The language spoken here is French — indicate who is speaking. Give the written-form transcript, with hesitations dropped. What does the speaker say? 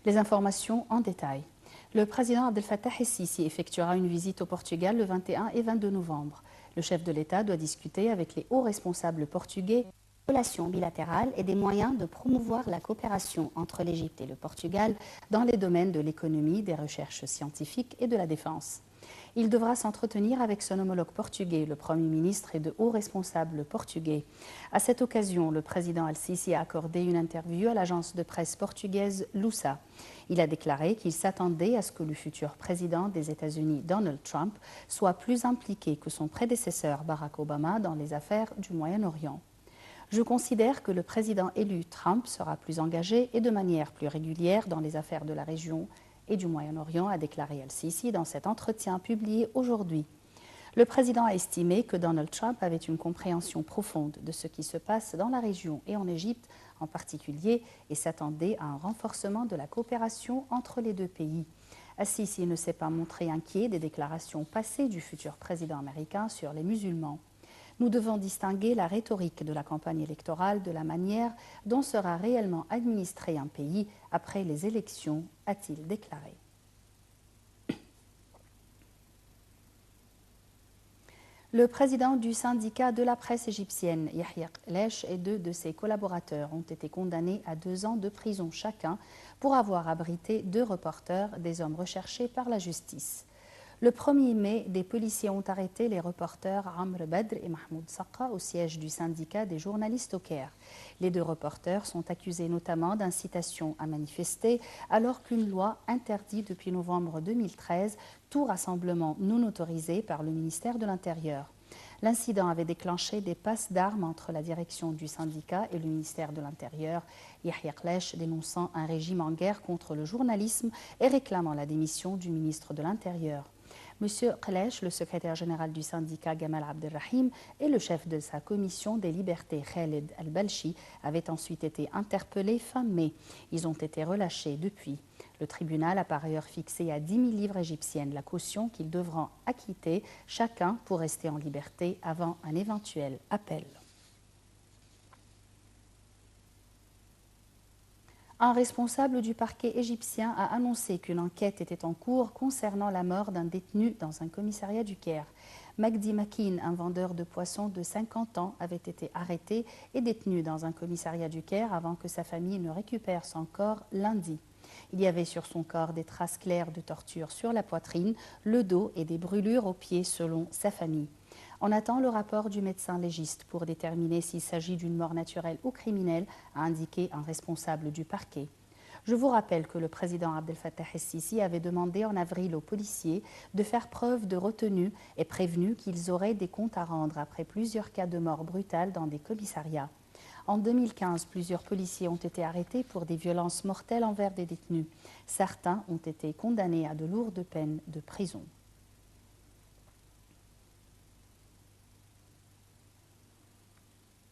Speaker 1: Les informations en détail. Le président Abdel Fattah el-Sisi effectuera une visite au Portugal le 21 et 22 novembre. Le chef de l'État doit discuter avec les hauts responsables portugais des relations bilatérales et des moyens de promouvoir la coopération entre l'Égypte et le Portugal dans les domaines de l'économie, des recherches scientifiques et de la défense. Il devra s'entretenir avec son homologue portugais, le Premier ministre et de hauts responsables portugais. À cette occasion, le président Al-Sisi a accordé une interview à l'agence de presse portugaise Lusa. Il a déclaré qu'il s'attendait à ce que le futur président des États-Unis, Donald Trump, soit plus impliqué que son prédécesseur Barack Obama dans les affaires du Moyen-Orient. Je considère que le président élu Trump sera plus engagé et de manière plus régulière dans les affaires de la région et du Moyen-Orient, a déclaré Al-Sisi dans cet entretien publié aujourd'hui. Le président a estimé que Donald Trump avait une compréhension profonde de ce qui se passe dans la région et en Égypte en particulier et s'attendait à un renforcement de la coopération entre les deux pays. Al-Sisi ne s'est pas montré inquiet des déclarations passées du futur président américain sur les musulmans. Nous devons distinguer la rhétorique de la campagne électorale de la manière dont sera réellement administré un pays après les élections, a-t-il déclaré. Le président du syndicat de la presse égyptienne, Yahya Khalech, et deux de ses collaborateurs ont été condamnés à 2 ans de prison chacun pour avoir abrité 2 reporters, des hommes recherchés par la justice. Le 1er mai, des policiers ont arrêté les reporters Amr Badr et Mahmoud Saqqa au siège du syndicat des journalistes au Caire. Les 2 reporters sont accusés notamment d'incitation à manifester alors qu'une loi interdit depuis novembre 2013 tout rassemblement non autorisé par le ministère de l'Intérieur. L'incident avait déclenché des passes d'armes entre la direction du syndicat et le ministère de l'Intérieur, Yahya Khalech dénonçant un régime en guerre contre le journalisme et réclamant la démission du ministre de l'Intérieur. Monsieur Khalech, le secrétaire général du syndicat Gamal Abdelrahim et le chef de sa commission des libertés Khaled Al-Balchi avaient ensuite été interpellés fin mai. Ils ont été relâchés depuis. Le tribunal a par ailleurs fixé à 10 000 livres égyptiennes la caution qu'ils devront acquitter chacun pour rester en liberté avant un éventuel appel. Un responsable du parquet égyptien a annoncé qu'une enquête était en cours concernant la mort d'un détenu dans un commissariat du Caire. Magdi Makin, un vendeur de poissons de 50 ans, avait été arrêté et détenu dans un commissariat du Caire avant que sa famille ne récupère son corps lundi. Il y avait sur son corps des traces claires de torture sur la poitrine, le dos et des brûlures aux pieds selon sa famille. On attend le rapport du médecin légiste pour déterminer s'il s'agit d'une mort naturelle ou criminelle, a indiqué un responsable du parquet. Je vous rappelle que le président Abdel Fattah el-Sisi avait demandé en avril aux policiers de faire preuve de retenue et prévenu qu'ils auraient des comptes à rendre après plusieurs cas de mort brutale dans des commissariats. En 2015, plusieurs policiers ont été arrêtés pour des violences mortelles envers des détenus. Certains ont été condamnés à de lourdes peines de prison.